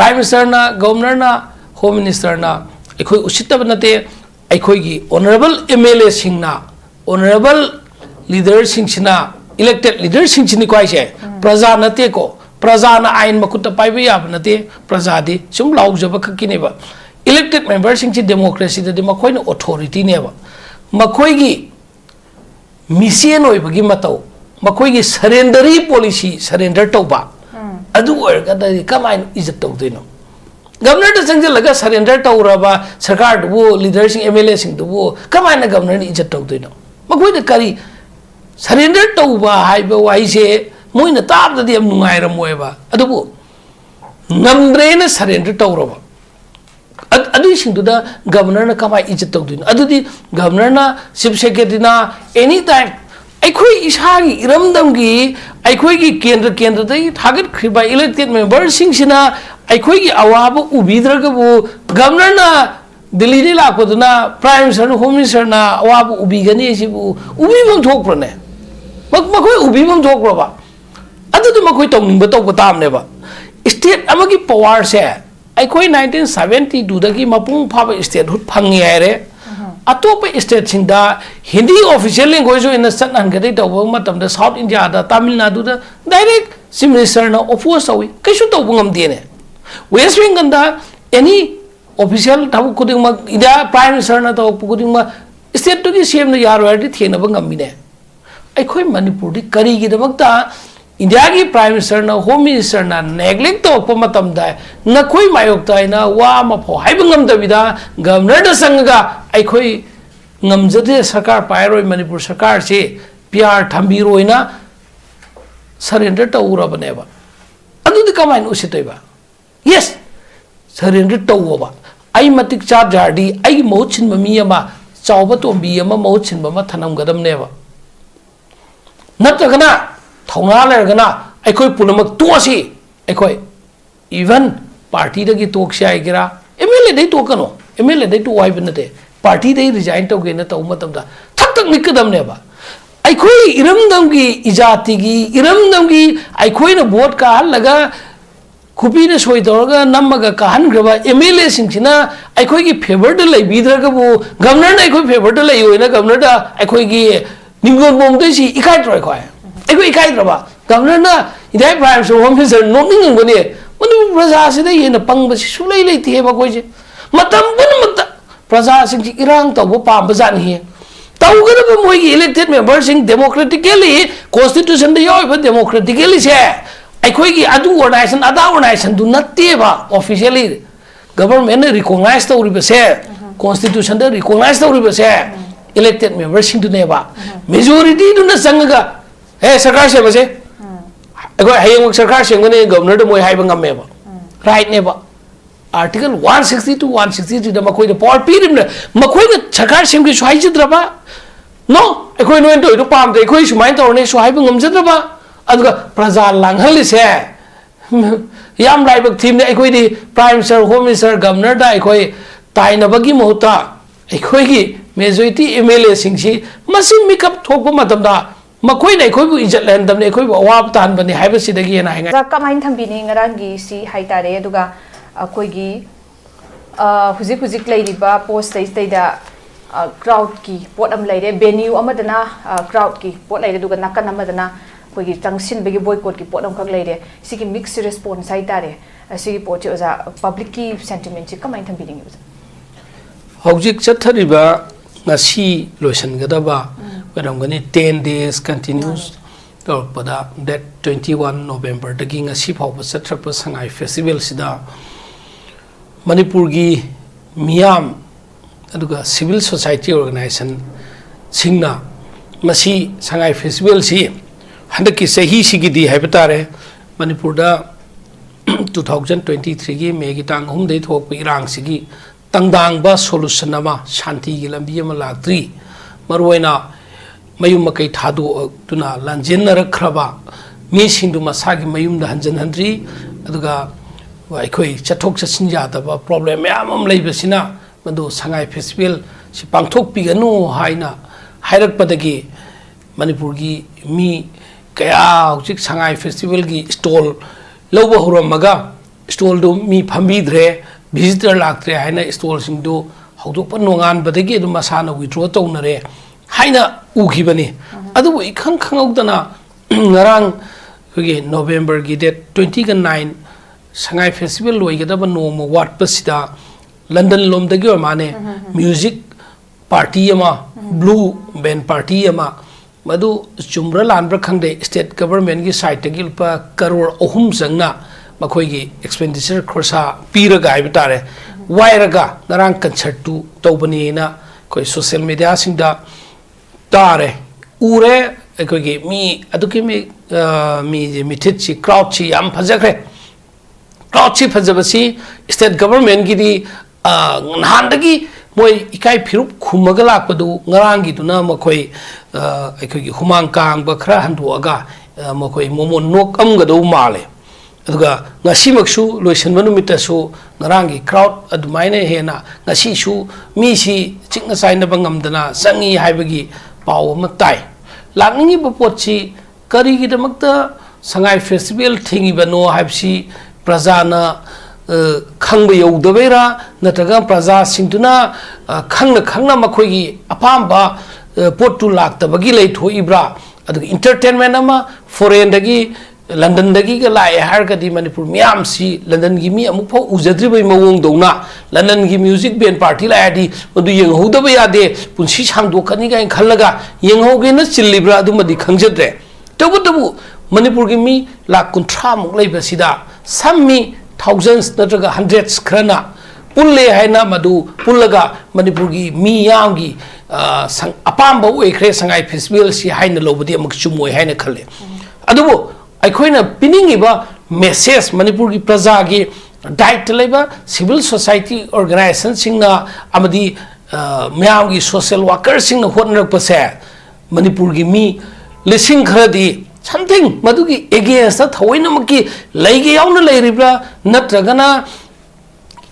Prime Minister na, Governor na, Home Minister na, ekoi usitaba nate, ekoi gi honorable MLA sing na, honorable leader sing china, elected leader sing chini kwai che, praja nate ko, praja na ain makuta paiba yab nate, praja di sum lau jaba kakine ba. Elected members sing chi democracy da makoi na authority ne ba. Makoi gi mission oi bagi matau, makoi gi surrendery policy surrender tau ba. Adu or kada kamain izat tau dino. Governor da sangja laga surrender tau raba, sarkar dubo, leaders sing MLA sing dubo, kamain na governor ni izat tau dino. Makoi da kari surrender tau ba hai ba wai se moi na tab da diam nungai ra moi ba. Adu bo ngamre na surrender tau raba. Adu sing du da governor na kamai izat tau dino. Adu di governor na chief secretary na anytime Aikoi ishagi iramdam gi aikoi gi kendra dai target khiba elected members sing sina aikoi gi awaba ubidra ga bu governor na Delhi ni la ko na prime minister home minister na awaba ubigani si bu ubi bam thok pro ne makoi ubi bam thok pro ba adu du makoi tong ning ba tok tam ne ba state amagi power se aikoi 1972 da gi mapung pha ba state hut phangi aire atop state singda Hindi official language in the South Angadi to South India, the Tamil Nadu, direct Sim Minister na oppose away. Kashu to bungam dine. West Bengal any official tabu kuding mag ida Prime Minister na to kuding ma state to the same the yar ready thina bungam mine. I koi Manipur di kari gi magta India ki Prime Minister na Home Minister na neglect to pomatam da na koi mayok ta na wa ma pho hai bungam da vida governor da sanga I koi ngamjade sarkar pairoi Manipur sarkar se PR thambiroi na surrender ta ura baneba adu di kamain usitoi ba yes surrender ta ba ai matik char jardi ai mochin mami ama chawba tombi ama mochin ma thanam gadam neba natagana thona lergana ai koi punamak tosi ai koi even party da gi tokse ai gira MLA dei tokano MLA dei to wai banate party they resign to gain at Umatamda. Tatak Mikadam never. I quay Iramdamgi Ijatigi, Iramdamgi, I quay a boat car, Laga, Kupina Soitorga, Namaga Kahan Grava, Emile Sinchina, I quay favor the lay Bidragabu, Governor, I could favor the lay in a governor, I quay Ningo Bomdesi, Ikai require. I quay Kaitraba, Governor, in that prime so home is nothing when it was asked in a pang, but she lay Teva Goji. Matam Praja sing irang to pa bazan hi tau ga ba moi elected members sing democratically constitution de yo democratically se ai khoi gi adu organization ada organization do not ba officially government recognize to ri se constitution de recognize to ri se elected members sing do ne ba majority do na sang ga he sarkar se ba se ai hayeng sarkar se ngone governor de moi hai ba ngam me ba right ne ba Article 160 to 163 the Makoi the power period Makoi the Chakar Simki Shuaijidraba no a coin went to Palm the equation mind or Nesho Hibum Zidraba Adga Praza Langhali say Yam Raibak team the equity Prime Minister Home Minister Governor da equi Tainabagi Mota equigi majority MLA Singshi Masim make up Tokomatamda Makoi the equi is land the equi Waptan when the Hibasi again I hang Kamain Tambini Rangi si Haitare Duga Koigi Huzik Lady post da crowd ki pot am lady venue amadana crowd ki pot lady duga nakan amadana koigi tangsin begi boycott ki pot am kak lady siki mixed response sai tare siki pot oza public ki sentiment chi kamai tham biling uza Huzik chathariba ngasi lotion gadaba wedam gani 10 days continuous tor pada that 21 November dagi ngasi phawba chathapa Sangai festival sida Manipur gi Miyam aduga civil society organization singna masi Sangai festival si handaki sahi sigidi haibitare Manipur da 2023 gi May gi tang hum dei thok irang sigi tangdang ba solution ama shanti gi lambi ama lagtri marwaina mayum makai thadu tuna lanjen rakraba mi singdu masagi mayum da hanjan handri aduga Koi chatok chasinja the problem am labasina Mando Sangai festival si pangtok pigano haina hairak padagi Manipurgi mi kaya Sangai festival gi stall loba huramaga stall दो मी फमीद्रे visitor लाक्ट्रे हाइना stall सिंग दो हौदोक नोंगान बदगी दो मसाना विथ्रो तौनरे हाइना उखिबनी अदु इखंग खंगौदना ngarang khogi November gi date 29 Sangai festival loigedaba noma wat pasida London lom dagi or mane music party ama blue band party ama madu chumra lanbra khangde state government gi side tagi lupa crore ahum jangna makhoi gi expenditure khorsa piraga ibtare wairaga ngarang concert tu tobani na koi social media singda tare ure अखोगी me अदुकी me थिची crowd ची याम फजखरे crowd ची फजबसी state government की दी नहानदगी मोय इकाई फिरुप खुमगा लाकपदु ngarang दुना मखोई अखोगी हुमांग Kong बखरा हंदुआगा मखोई मोमो नोक अमगदो माले अदुगा ngasimaksu loisanba numitsu ngarang gi crowd adumaine hena ngasi su mi si chingna saina bangamdana sangi haibagi paw ma tai Langni bapotchi kari kita makta Sangai festival thingi bano habsi prajana khangba yaudabeira nataga praja singtuna khangna makhoigi apamba potu lakta bagi lei thoibra adu entertainment ama foreign dagi London dagi ga lai har ka di Manipur miam si London gi mi amuk phau ujadri bai mawong dona London gi music band party la adi madu yeng hoda ba yade punsi sang do kani ga khallaga yeng hoge na chillibra adu madi khangjadre tabu Manipur gi mi la kuntra muk lai ba sida sammi thousands natraga hundreds khrana pulle haina madu pullaga Manipur gi mi yam gi sang apamba oikhre Sangai festival si haina lobadi amuk chumoi haina khalle adubo अखोइना पिनिंगिबा message Manipur की प्रजा की डाइट लेबा civil society organisation सिंगना अमदी म्याम की सोशल वर्कर सिंगना होनरपसे मणिपुर की मी लिसिंग खरदी समथिंग मदु की एगेंस्ट थवइनमकी लैगे यावना लैरिब्रा नत्रगना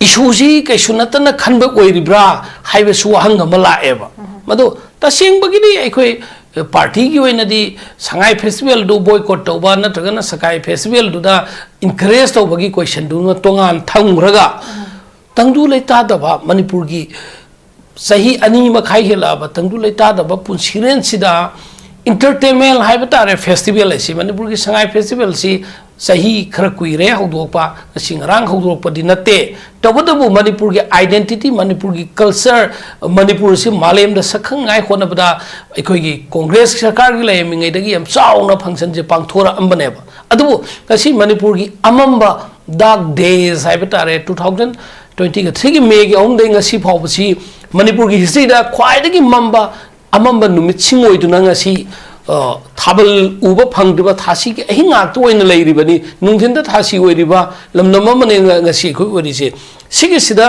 इशूजी कैसुनतना खनबा ओइरिब्रा हाइबसु हंगमा लाएबा मदु तसेंबगिनी अखोइ party की वही नदी Sangai festival do boycott तो बार न तगना Sangai festival do दा encourage तो बगी question do न तोंगान थंग रगा तंगदू लेता दबा Manipur की सही अनी मखाई हिला बा तंगदू लेता दबा पुंसीरेन सिदा entertainment हाई बतारे festival ऐसी Manipur की Sangai festival सी सही खरकुई रे हौदोपा सिंगरांग हौदोपा दिनते तबदबु Manipur की identity Manipur की culture Manipur से मालेम द सखंगाई होनबदा अखोगी कांग्रेस सरकार की लेमिंगैदगी हम चाउना फंक्शन जे पांगथोरा अंबनेबा अदबु कसी Manipur की अमंबा dark days हाई बतारे 2023 की मे की औंदे ngasi फावबसी Manipur की हिस्ट्री दा ख्वाइदगी मंबा अमंबा नुमित सिंगोइदुना ngasi थाबल उबा फंगदिबा थासी के अहिंग आक्तो ओइन लैरिबनी नुंथिंदा थासी ओइरिबा लमनमा मने ngasi खो ओरिसे सिगे सिदा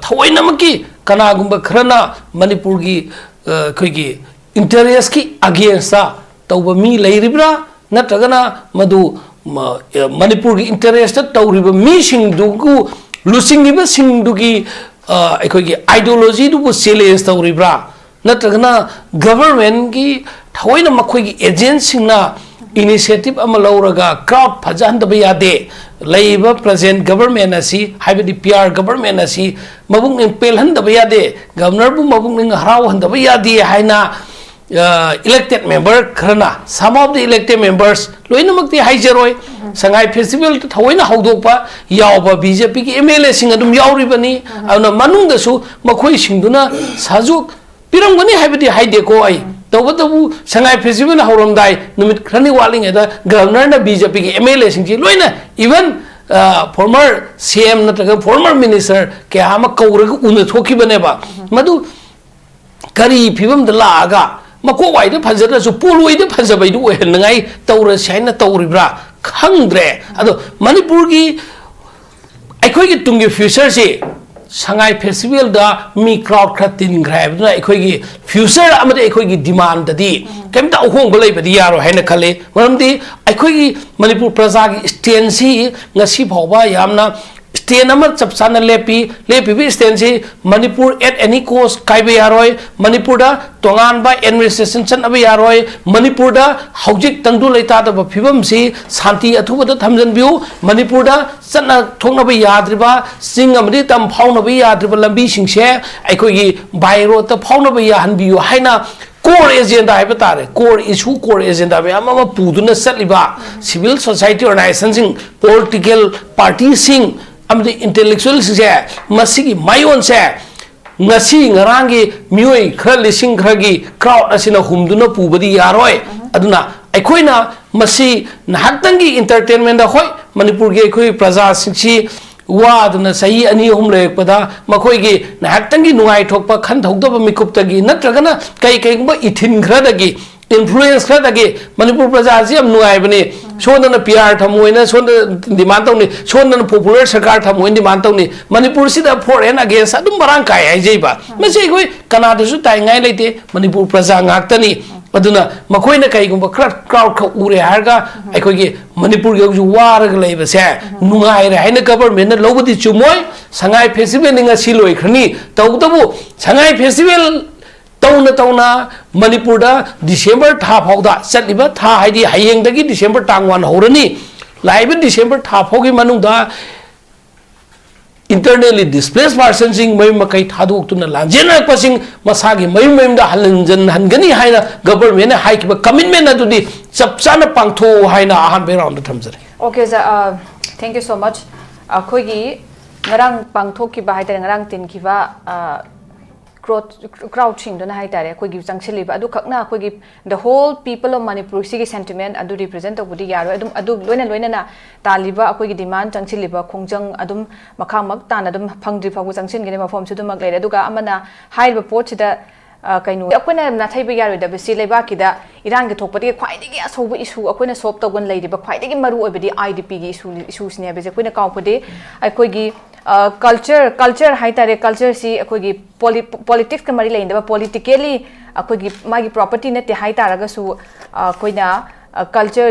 थवइनमकी कनागुंबा खरना Manipur की खैगी इंटरेस्ट की अगेंस्ट तौबा मी लैरिब्रा नत्रगना मदु Manipur की इंटरेस्ट तौरिबा मी सिंगदुगु लुसिंगिबा सिंगदुगी खैगी आइडियोलॉजी दुबु चैलेंज तौरिब्रा नत्रगना गवर्नमेंट की थवइना मखोगी एजेंट सिंगना इनिशिएटिव अमा लौरगा क्राउड फजहंदबा यादे लैबा प्रेजेंट गवर्नमेंट असी हाइबदी पीआर गवर्नमेंट असी मबुंग पेलहंदबा यादे गवर्नर बु मबुंग हराव हंदबा यादे हाइना elected member खरना some of the elected members लोइनमक्ति हाइजरोय Sangai festival थवइना हौदोकपा यावबा बीजेपी की एमएलए सिंग अदुम यावरिबनी अना मनुंगदसु मखोइ सिंगदुना साजुक पिरंगनी हाइबदी हाइदेको आई तबदबु Sangai festival हौरमदाय नुमित खरनी वालिंगेदा गवर्नर ना बीजेपी की एमएलए सिंग लोइना इवन former CM नत्रगा former minister के आमा कौरग उन थोखिबनेबा मदु करी फिबम द लागा मको वाइद फजरसु पुलुइद फजबैदु ओहनंगाई तौर साइना तौरिब्रा खंगद्रे अदो Manipur की अखोई की तुंगी फ्यूचर से Sangai festival da mi crowd kratin grab na अखोई की फ्यूचर अमदे अखोई की डिमांड ददी केमता अहोंग बलै बदी यारो हैना खले मरमदी अखोई की Manipur प्रजा की स्टेंसी ngasi phawba yamna stand ama chap sana lepi bi stand si Manipur at any cost kaibe yaroi Manipur da tongan ba administration chan abi yaroi Manipur da haujik tangdu leita da phibam si santi athuba da thamjan biu Manipur da chana thongna ba yadriba sing amdi tam phauna ba yadriba lambi singse aikoi gi bairo ta phauna ba ya han biu haina core agenda hai batare core issue core agenda me ama puduna satliba civil society organization political parties sing amdi intellectual se masigi mayon se ngasi ngarangi mioi khra lising khragi crowd asina humduna pubadi yaroi aduna aikoina masi nahatangi entertainment da hoi manipur ge khoi praja singchi वादना सही अनि हम लेपदा मखोइगी नाहक्तंगी नुंगाइ ठोकपा खन थौदबा मिकुप्तगी नत्रगना कई कई बा इथिन खरदगी influence खरदगी Manipur प्रजाजी हम नुंगाइबनी सोंदना PR थमोइना सोंद demand तौनी सोंदना popular सरकार थमोइन demand तौनी Manipur सिदा फॉरेन अगेंस्ट अदुम बरांग काय हाइजेबा मसे कोइ कनादसु ताइंगाइ लेते मणिपुर प्रजा गाक्तनी aduna makoina kai gumba crowd kha ure harga aikogi manipur ge ju war ga leiba se nungai re haina government na lobudi chumoi sangai festival ninga siloi khani tawdabu sangai festival tauna manipur da december tha phauda chatliba tha haidi hayeng dagi december tang 1 horani laiba december tha phaugi manung da internally displaced person sing mai makai thaduk tuna lanjena pasing masagi mai da halanjan hangani haina government hai ki commitment adu di chapchana pangtho haina ahan background thamjare okay sir thank you so much khoi gi ngarang pangtho ki ba haitare ngarang tin ki ba crouching dona haitare khoi gi changchili ba adu khakna khoi gi the whole people of manipur si gi sentiment adu represent obudi yaro adu loina na taliba khoi gi demand changchili ba khongjang adum makhamak tan adum phangdri phagu changchin gi ma form chu dum mak leire adu ga amana haiba pot chida kainu akoina na thaiba yaro da bisi leba ki da irang gi thokpati khwaidagi asobu issue akoina solve tawgon leire ba khwaidagi maru obidi idp gi issues ne be koina kaupode khoi gi culture haitare culture si akogi politics ka mari lein da politically akogi magi property ne te haitaraga su koina culture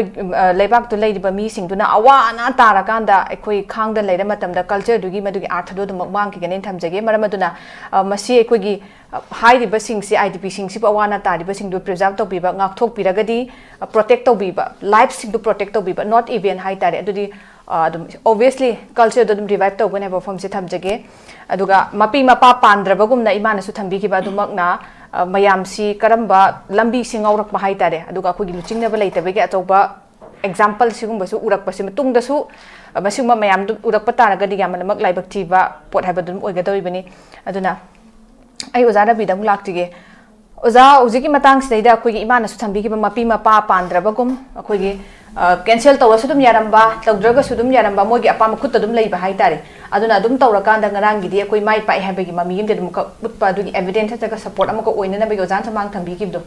lebak to leiba mi sing duna awa na tarakanda akoi khangda leira matam da culture dugi madugi arthado dum wang ki ganin thamjage maramaduna masi akogi hairi ba sing si idp sing si awa na tari ba sing du preserve to biba ngak thok piragadi protect to biba life sing du protect to biba not even haitare adudi obviously culture dum revive to gone form se thamjage aduga mapi mapa pandrabagumna imana su thambi ki ba dumakna mayam si karamba lambi singaurak ba haitare aduga khogi luchingna ba leitabe ge atoba example sigum basu urak pasi matung da su masing ma mayam urak patara ga diga manamak laibak thi ba pot haiba dum oiga doi bani aduna ai ozara bi dam laktige oza ujiki matang seida khogi imana su thambi ki ba mapi mapa pandrabagum khogi cancel tawra sudum yaramba tawdraga sudum yaramba mogi apam khutta dum leiba haitare aduna dum tawra kanda ngarang gi di koi mai pai habegi mami yim de dum ka utpa du evidence ta support amako oina na be ozan samang thambi ki do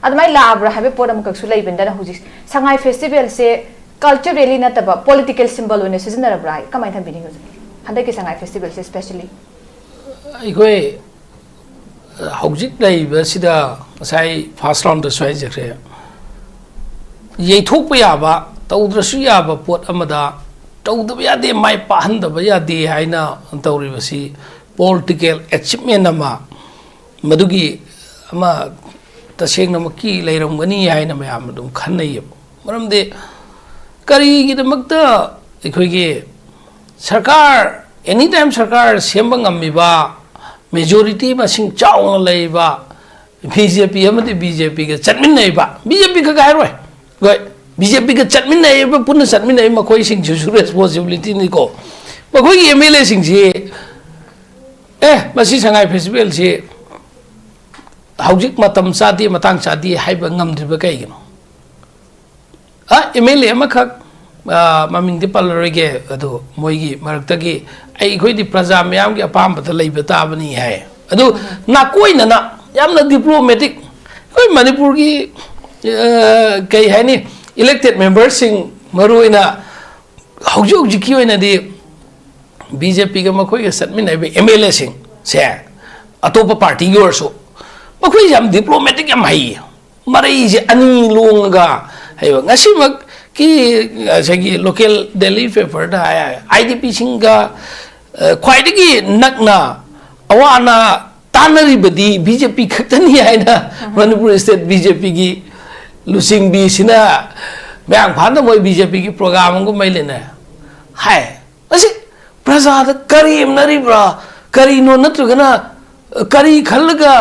admai la abra habe podam ka su leibenda na huji sangai festival se culturally na taba political symbol one season rabra kamai thambi ni hande ki sangai festival se especially ikoi hojik leiba sida sai first round the swai jekre yaithokpa yaba tawdrasu yaba pot amada tawdaba yade mai pahandaba yade haina tawribasi political achievement ama madugi ama tasengna maki leiramgani haina mayam dum khannai maramde kari gi damakta ikhoigi sarkar anytime sarkar semba ngamiba majority masing chaung leiba BJP amadi BJP ga chatmin ba BJP ka gairoi goi BJP ka chatmin nai ba punna chatmin nai makoi sing chu responsibility ni ko makoi ki MLA sing ji masi sangai festival ji haujik matam sadi matang sadi haiba ngamdriba kai gino MLA amakak maming di palrege adu moigi maraktagi ai khoi di praja mayam gi apam bata leiba ta bani hai adu na koi na yamna diplomatic koi manipur gi kai hani elected members sing maruina haujuk jiki oina di BJP ga makoi ga satmin ai MLA sing se atopa party yorso makoi jam diplomatic am hai marai je ani longa hayo ngasimak ki sagi local Delhi paper da IDP singa ख्वाइदगी नकना अवाना तानरिबदी BJP खक्तनी हाइना Manipur state BJP की लुसिंग B सिना मैंग फान मोई बीजेपी की प्रोग्राम को मैलेना हाय असे प्रजा करी नरीब्रा करी नो नत्रगना करी खलगा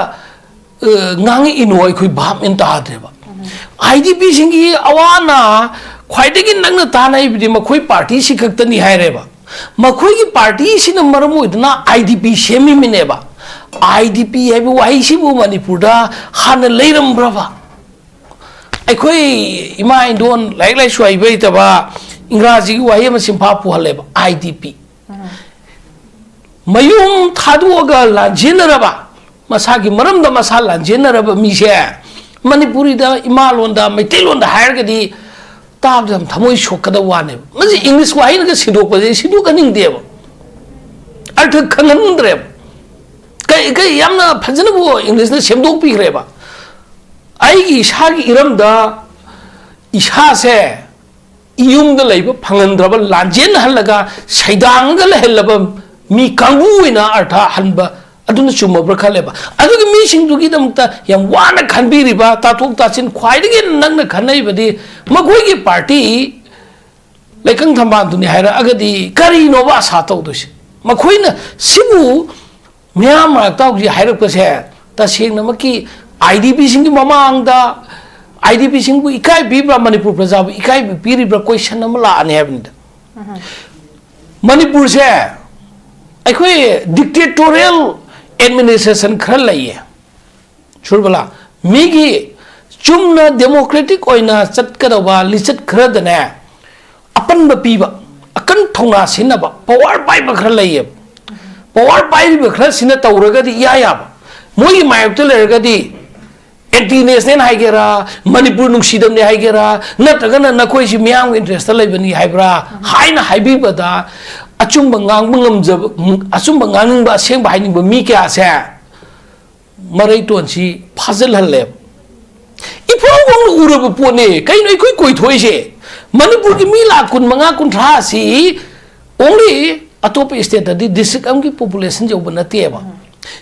ngang inoi kui bam in ta dreba IDP singi awana khwaidagi nangna tanai bidi makhoi party si khaktani haireba makhoi ki party si na maramu idna IDP semi mineba IDP hebu wai si bu manipur da han leiram brava aikhoi ima indon lai swai bai ta ba ingraji gi wai ma simpha pu haleba IDP mayum thaduga la jinaraba मसागी मरम दा मसा लांजेन रब मीसे मणिपुरी दा इमालोन दा मैतेलोन दा higher गदी ताब दम थमोय शोकदा वाने मजे इंग्लिश वाही न सिदोक बजे सिदोक कनिंग देब अर्थ खननद्रे कई कई यामना फजन बो इंग्लिश ने सेमदोक पिखरेबा आईगी इसागी इरम दा इसा से इयुम दा लैब फंगनद्रब लांजेन हलगा सैदांग गा लहलब मी कांगुइना अर्थ हनबा aduna chuma brakhaleba adugi mi singdugi damta yam wana khanbiriba tathok tachin khwaidagi nangna khanai badi magoi gi party lekang thamban duni haira agadi kari no ba sa taw dus makhoina sibu myam ra taw ji haira pase ta singna maki IDP singi mamang da IDP singbu ikai bibra manipur praja bu ikai biribra question amala ane habinda manipur se aikhoi dictatorial administration खर लइए छुरबला मीगी Chumna democratic ओइना चटकदबा लिचट खरदने अपन बपीबा अकन थौना सिनबा power पाइब खर लइए power पाइब खर सिन तौरगदी या मोई मायक तो लेरगदी एंटी नेशनल हाइगेरा मणिपुर नुक्सीदम ने हाइगेरा नत्रगना नखोइ सि मियाम interest लइबनी हाइब्रा हाइना हाइबीबदा अचुंब ngang ngamjab achumba ngang ba seng bai ning ba mi kya se marai ton si phajal halle ifo wong urab pone kai noi koi thoi se manipur ki mi la kun manga kun tha si only atop state da district am ki population jo bana te ba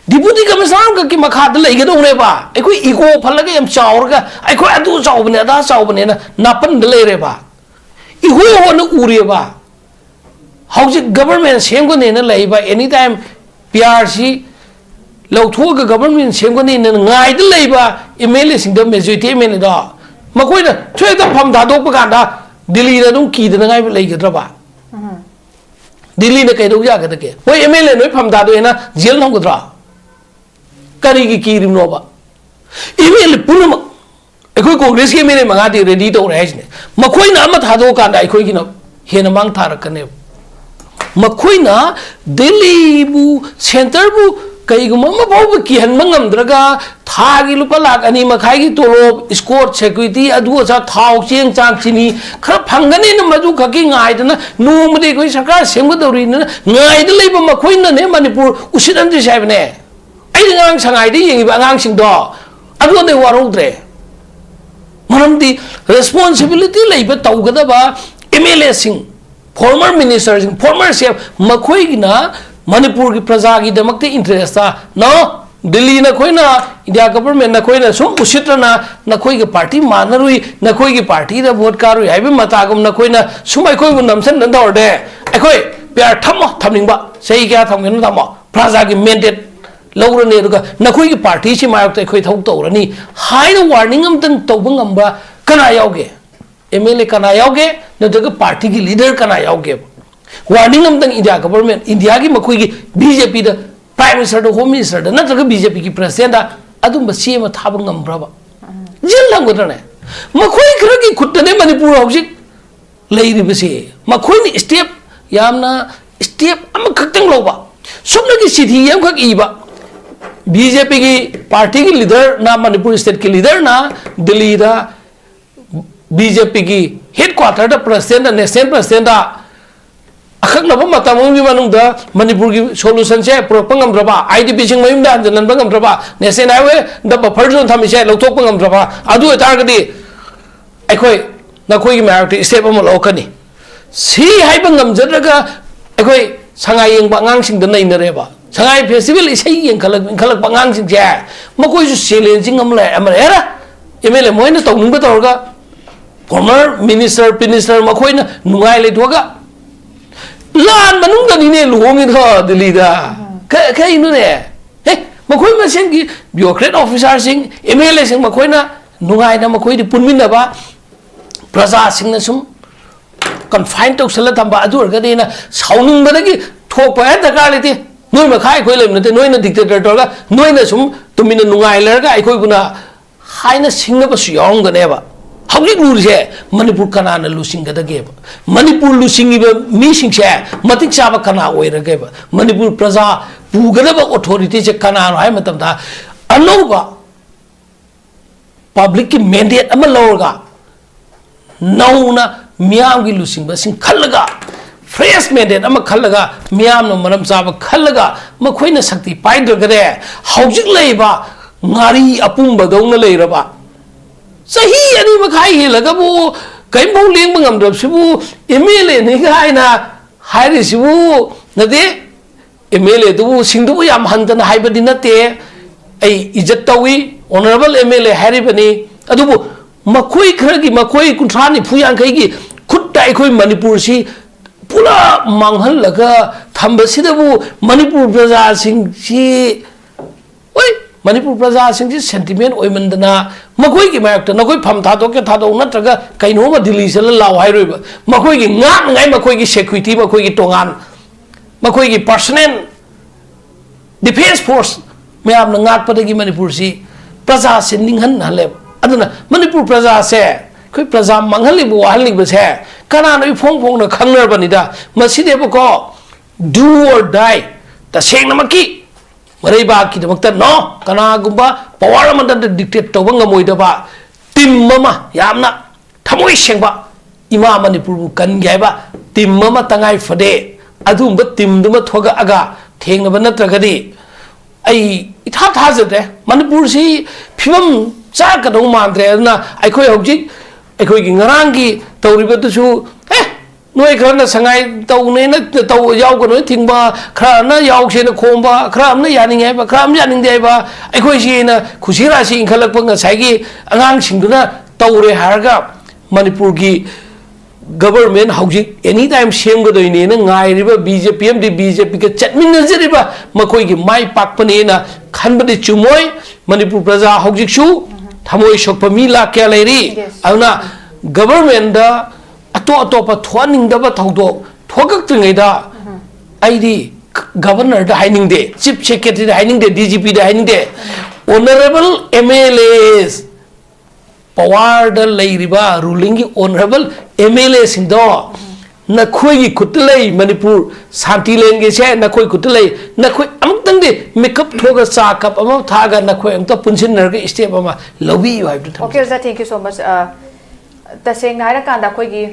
deputy commissioner ka ki makha da lai ga dong le ba ai koi ego phalaga yam chaur ga ai koi adu chaw bane da chaw bane na napan da le re ba iho ho na ure ba हौजिक government सेमगने न लइबा any time PRC लौथोग government सेमगने न गाइद लइबा MLA सिंग द मेजॉरिटी एमएलए दा मकोइ न थ्वेद फम दादोक पकांदा दिल्ली न दुम कीदन गाइ लइगद्रबा दिल्ली न कैदो जागदके ओइ एमएलए नोइ फम दादो एना जेल नंगद्रा करी की कीरिमनोबा एमएलए पुनम एखोइ कांग्रेस के एमएलए मंगादि रेडी तो रहजने मकोइ न अम थादो कांदा एखोइ की न हेन मांग थारकने मखोइना दिल्ली बु सेंटर बु कईगुम मबाव की हनमंगमद्रगा थागी लुपा लाख अनि मखाई तोलोब स्कोर सिक्योरिटी अदु सा थाव चेंग चांग चिनी खर फंगने न मजु खकी गाइदना नोमदे कोई सरकार सेमगदौरी न गाइद लेब मखोइना ने मणिपुर उसिदन दि साइबने आई ngang sangai दि यंगिबा ngang सिंग दो अदु ने वारोद्रे मरमदि रेस्पोंसिबिलिटी लेब तौगदबा एमएलए सिंग former ministers former CM मखोई ना मणिपुर की प्रजा की दमकते इंटरेस्ट था नो दिल्ली न कोई ना इंडिया गवर्नमेंट न कोई ना सुम उसित्र ना न कोई की पार्टी मानरुई न कोई की पार्टी दा वोट कारुई हाइबे मतागम न कोई ना सुमाय कोई को नमसन न दौर दे अखोई प्यार थमो थमनिंगबा सही क्या थमगन थमो प्रजा की मैंडेट लौरने रुगा न कोई की पार्टी से मायक अखोई थौ तौरनी हाइना वार्निंग अमतन तौबंगंबा कना यावगे एमएलए कना यावगे नतगा पार्टी की लीडर कना यावगे वार्निंग अमतन इंडिया गवर्नमेंट इंडिया की मखोई की बीजेपी दा प्राइम मिनिस्टर दा होम मिनिस्टर दा नतगा बीजेपी की प्रेसिडेंट दा अदुम सेम थाब ngambra जेल लंगदने मखोई खर की खुटने मणिपुर हौजिक लेरिबसे मखोई नि स्टेप यामना स्टेप अम खक्तंग लोबा सुमना की सिथि यम खक इबा बीजेपी की पार्टी की लीडर ना मणिपुर स्टेट की लीडर ना दिल्ली दा बीजेपी की हेडक्वार्टर दा प्रेसिडेंट नेशनल प्रेसिडेंट अखनब मतमोंगी मनुंगदा मणिपुर की सोल्यूशन से पुरपंगमद्रबा आईडीपी सिंग मयुमदा हंजनबंगमद्रबा नेशनल हाईवे द बफर जोन थमिसे लौथोकपंगमद्रबा अदु तारगदी अखोई नखोई की मैरिटी स्टेप अम लौकनी सी हाइबंगमजद्रगा अखोई Sangai yang bangang sing dan nain reba Sangai festival isai yang kalak bangang sing je makoi su challenging amle era MLA moi na tawning ba tawga former minister makoi na nungai le doga lan manung da ni ne luhongin ha Delhi da ka inu ne makoi ma sing ki bureaucrat officer sing MLA sing makoi na nungai na makoi di punmin na ba praja sing na sum confined to sala thamba adu ga de na sauning ba gi thok pa da ka le ti noi ma khai khoi lem na te noi na dictator to ga noi na sum tumina nungai le ga ai khoi buna haina singna ba su yong ga ne ba hawli nur je manipur kana na lu sing ga da ge ba manipur lu sing ba mi sing che matik cha ba kana oi ra ge ba manipur praja pu ga ba authority je kana hai matam da ano ba public ki mandate ama lor ga nauna miam gi lu sing ba sing khalaga fresh mandate ama khalaga miam no maram cha ba khalaga ma khoi na sakti pai do ga de hawjik lei ba ngari apum ba dong na lei ra ba sahi ani ma khai he laga bu kai bo leng ba ngam do sibu MLA ni ga ai na hai ri sibu na de MLA du sing du yam han tan hai ba din na te ai ijat tawi honorable MLA hari bani adu bu makhoi khara gi makhoi kunthra ni phuyang kai gi khut dai khoi manipur si pula manghal laga thamba sida bu manipur praja sing si oi manipur praja sing si sentiment oi mandana makhoi gi mayak ta nakoi pham tha do ke tha do natraga kaino ma Delhi sel law hai roi ba makhoi gi ngak ngai makhoi gi security makhoi gi tongan makhoi gi personnel defense force mayam na ngak pa gi manipur si praja se ninghan hale aduna manipur praja se khoi praja manghali bu wahali ba se kana no phong na khangnar bani da maside bu ko do or die ta seng na maki marai ba ki damakta no kana gumba power man da dictate to banga moi da ba tim mama yamna thamoi sengba ima manipur bu kan gai ba tim mama tangai fade adum ba tim duma thoga aga theng na ba natragadi ai itha tha jade manipur si phibam cha ka dong mandre na ai khoi hojik ai khoi gi ngarang gi tawri ba tu su noi khara na sangai taw ne na taw yaw ko noi thingba khara na yaw se na khomba khara na yaning ai ba khara am yaning dei ba ai khoi si na khusira si khalak pa nga sai gi angang sing duna tawre harga manipur gi government hojik anytime same go doi ne na ngai ri ba BJP BJP ke chatmin na jeri ba makoi gi mai pak pa ne na khan ba de chumoi manipur praja hojik su thamoi shokpa mi la kya leri auna government da ato pa thwaning da ba thawdo thogak tringai da aidi governor da haining de chief secretary da haining de DGP da haining de honorable MLAs power da leiriba ruling gi honorable MLA sing do na khoi gi kutlei manipur santi leng ge se na khoi kutlei na khoi amtang de makeup thoga sa kap ama thaga na khoi amta punsin nar ge step ama lobi wa bi okay sir thank you so much taseng naira kanda khoi gi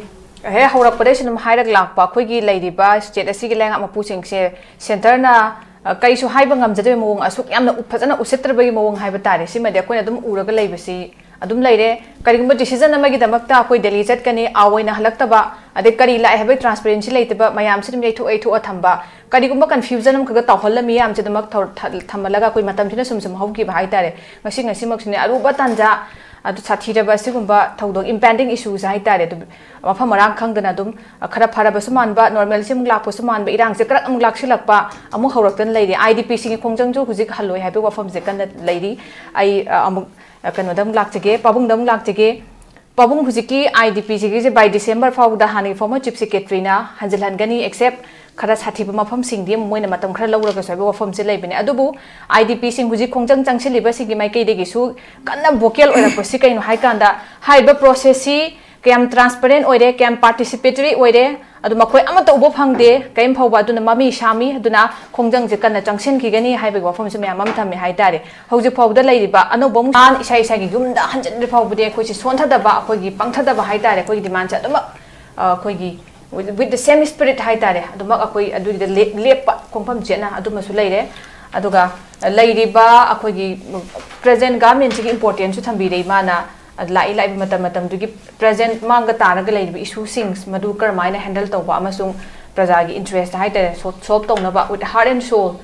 he horak pade sinum hairak lakpa khoi gi leiriba state asi gi leng ama puching se center na kai su haiba ngam jade mong asuk yamna phajana usetra bagi mong haiba tare sima de koina dum uraga leibasi adum leire karigumba decision amagi damakta koi Delhi chat kani awoina halaktaba ade kari la have transparency leitaba mayam sim leitu aitu athamba karigumba confusion am kaga tawhallami yam chedamak thamalaga koi matam thina sum hauki ba haitare ngasi ngasi maksine aruba tanja adu sathira ba sigumba tawdok impending issues haitare du mafam marang khangdana dum khara phara ba suman ba normal sim lakpo suman ba irang se krak am laksilakpa amu hauraktan leire IDP sing khongjang ju hujik haloi habi wafam je kan leiri ai amu kanodam lakjage pabung dam lakjage pabung hujiki IDP je by December faw da hani former chief secretary na hanjilhan gani except khara sathi ba mafam sing di moina matam khara lawraga sai ba wafam se leibine adubu IDP sing hujik khongjang changchili ba sigi mai kai degi su kanna vocal ora prosi kaino haikanda haiba process si kayam transparent oire kayam participatory oire adu makhoi amata ubo phangde kaim phawba aduna mami shami aduna khongjang je kanna changsin khigani haibe wafam se myam am thame haitare hauji phawda leiriba anobom an isai isai gi yumda hanjan de phawbude khoi si sonthada ba khoi gi pangthada ba haitare khoi demand cha aduma khoi gi with the same spirit haitare aduma khoi adu de lepa khongpham jena aduma su leire aduga leiriba khoi gi present government gi importance su thambi rei mana lai lai matam matam du gi present manga taraga leiriba issue things madu karmaina handle tawba amasung praja gi interest hai tare solve tong na ba with heart and soul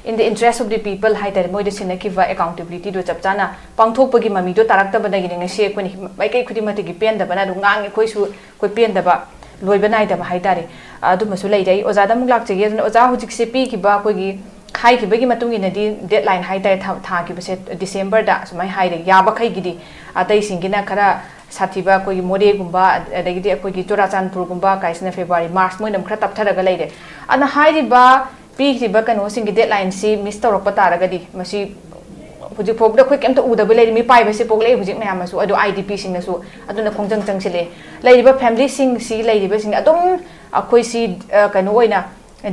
in the interest of the people hai tare moi de sina ki va accountability do chap chana pangthok pagi mami do tarak ta ba gi nge se ko ni mai kai khudi mati gi pen da bana du ngang khoi su koi pen da ba loi banai da ba hai tare adu masu lai dai oza da muk lak che ge oza hujik se pi ki ba ko gi hai ki bagi matung ina di deadline hai tare tha ki base December da sumai hai de ya ba khai gi di atai singina khara साथीबा कोई मोरे गुंबा अदगिदि कोई चोराचानपुर गुंबा काइसना February मार्च मोइनम खरा तपथरगा लेरे अना हाइरिबा पीरिबा कनो सिंगी deadline सी miss तौरप तारगदि मसी हुजि फोबदा खोइ केमत उदबे लेरि मी पाइबसे पोगले हुजि मयामसु अदो IDP सिंगसु अदुना खोंजंग चंगसिले लेरिबा family सिंग सी लेरिबा सिंग अदुम अखोइ सी कनो ओइना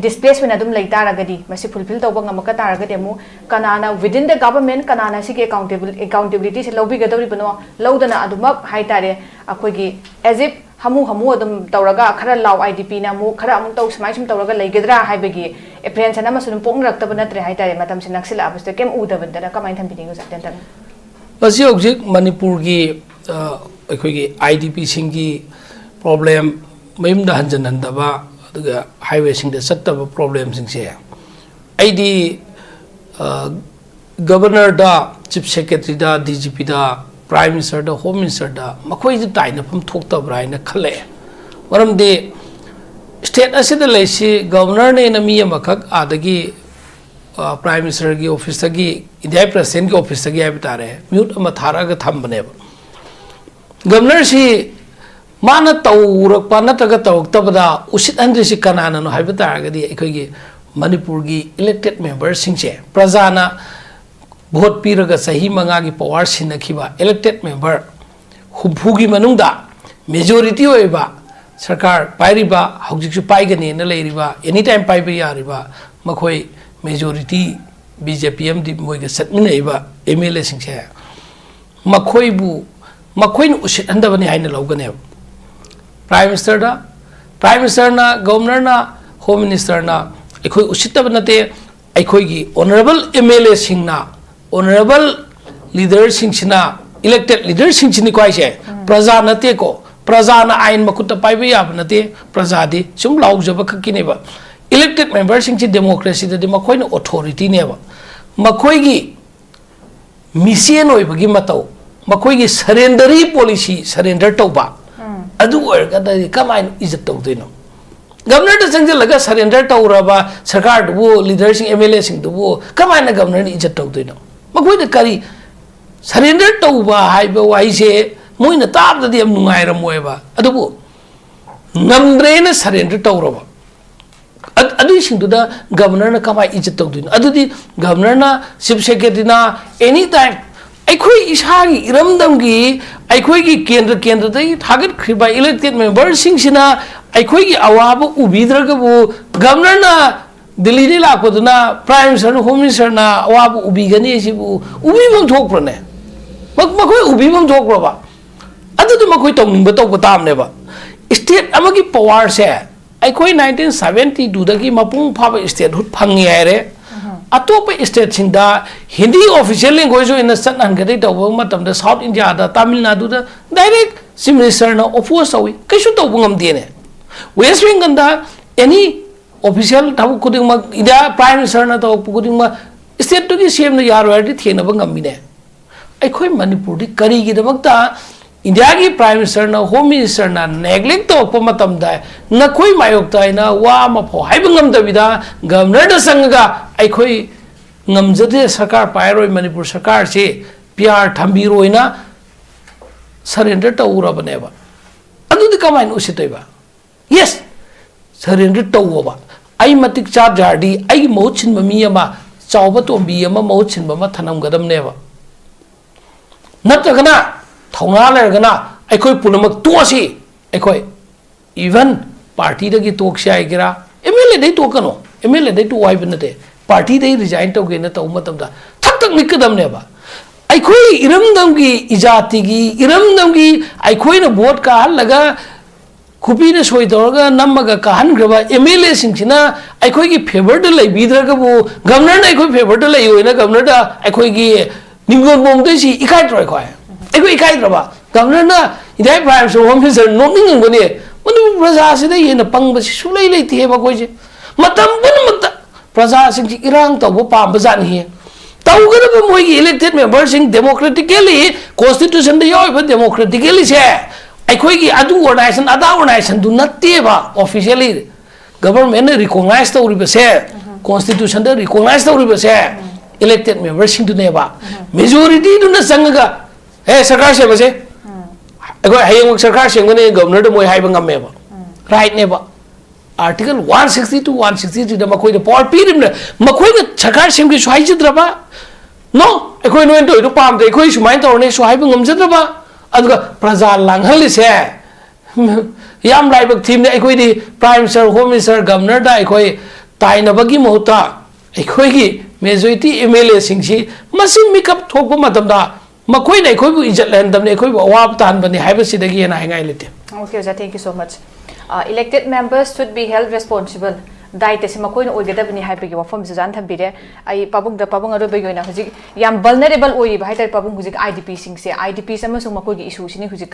displacement adum lai taragadi masi fulfill tawba ngamaka taragadi amu kanana within the government kanana si accountability se lobi gadori bano lodana aduma hai tare akoi gi as if hamu adum tawraga khara law idp na mu khara amu taw smai sum tawraga lai gedra hai begi apprehension na masun pong rakta bana tre hai tare matam se naksila abuste kem uda bandana kamai tham bidingu saten tan basi object manipur gi akoi gi idp singi problem mayum da hanjan handaba highway sing the set of problems sing se id governor da chief secretary da dgp da prime minister da home minister da makhoi ji tai na pham thok ta brai na khale waram de state asida leisi governor ne na mi amakak adagi prime minister gi office gi india president gi office gi abitare mute ama thara ga thambane governor si mana taurak pa nataga tawak tabada usit andri si kanana no haiba taragadi ekhoi gi manipur gi elected members singche prajana vote piraga sahi manga gi power sinakhiba elected member hubhu gi manungda majority oiba sarkar pairiba haujik su paigani na leiriba anytime paiba yariba makhoi majority bjp md moiga satminaiba mla singche makhoi bu makhoi nu usit andabani haina logane Prime Minister na Governor na Home Minister na ekhoi usitab nate ekhoi gi honorable MLA sing na honorable leader sing china elected leader sing chini kwai che praja nate ko praja na ain makutta pai ba yab nate praja di sum lau jaba khakine ba elected member sing chi democracy da de makhoi na authority ne ba makhoi gi mission oi bagi matau makhoi gi surrendery policy surrender tau ba adu orga da kamai izat tawdino governor da sangje laga surrender tawraba sarkar du leader sing mla sing du kamai na governor ni izat tawdino magoi da kari surrender tawba haiba wai se moina tab da dem nungai ra moeba adu bu ngamre na surrender tawraba adu sing du da governor na kamai izat tawdino adu di governor na chief secretary na anytime akhoi isagi iramdam gi akhoi gi kendra dai target khiba elected member sing sina akhoi gi awaba ubidraga bu governor na delhi ni la ko na prime minister home minister na awaba ubigani si bu ubibam thokpra ne makhoi ubibam thokpra ba adu du makhoi tawning ba taw tam ne ba state amagi power se akhoi 1972 dagi mapung phaba state hut phangi aire atop state singda hindi official language in the sun and get it over the South India da Tamil Nadu da direct sim minister na oppose awi kaishu to bungam dine West Bengal da any official tabu kuding ma ida prime minister na to kuding ma state to gi CM na yar wari thena bangam bine ai khoi manipur di kari gi da makta India ki prime minister na home minister na neglect to pa matam da na khoi mayok ta na wa ma pho hai bangam da bida governor da sanga ai khoi ngamjade sarkar pairoi manipur sarkar se pr thambi roina surrender to ura baneba adu di kamai no sitaiba yes surrender to ba ai matik cha jardi ai mochin mami ama chawba tombi ama mochin ma thanam gadam neba natagana thongna lergana ai khoi punamak tosi ai khoi even party da gi tok sai gira mla dei to kano mla dei to wai banate party dei resign to ge na to matam da thak tak mikadam ne ba ai khoi iramdam gi ijati gi iramdam gi ai khoi na vote ka laga khupi na soi dorga namaga ka han graba mla sing china ai khoi gi favor da lai bidraga bu governor na ai khoi favor da lai hoina governor da ai khoi gi ningon bom dei si ikai troi khoi ai khoi ikai droba governor na idai prime so home minister no ning ngone Manpur प्रजा से हेन पंग सुलै लेते मकोइसे मतम पुनमत प्रजा सिंह इरांग तब पाब जानी तौगदब मोगी इलेक्टेड मेंबर सिंह डेमोक्रेटिकली कॉन्स्टिट्यूशन डेमोक्रेटिकली से अखोगी अदु ऑर्गेनाइजेशन अदा ऑर्गेनाइजेशन दु नत्तेबा ऑफिशियली गवर्नमेंट रिकॉग्नाइज तौरिबसे कॉन्स्टिट्यूशन दे रिकॉग्नाइज तौरिबसे इलेक्टेड मेंबर सिंह दुनेबा मेजॉरिटी दुना संगगा हे सरकार से बसे अखो हयंग सरकार सेंगने गवर्नर दे मोय हाइबा ngam राइट नेबा आर्टिकल 160 to 163 दा मखोय दे पावर पीरिम मखोय ने सरकार सेम की सुहाई जद्रबा नो अखोय नो एंटो इदो पाम दे अखोय सुमाइन तौरने सुहाई ngam जद्रबा अदुगा प्रजा लांगहलिसे याम लाइबक थीम ने अखोय दी prime minister home minister governor दा अखोय ताइनबगी मोहता अखोय की मेजॉरिटी एमएलए सिंगसी मसिन मेकअप थोप मतमदा मखोय ने अखोय बु इज्जत लेंदमने अखोय बु अवाब तान बने हाइबसिदगी ना हाइंगाइ लेते ओके ओजा thank you so much elected members should be held responsible दायित्व से मकोइन ओइगदबनी हाइबगी वफम जान थंबिरे आई पाबुंग द पाबुंग अरो बेगोइना हुजिक याम वल्नरेबल ओइबा हाइतर पाबुंग हुजिक आईडीपी सिंग से आईडीपी समसुंग मकोइगी इशू सिनि हुजिक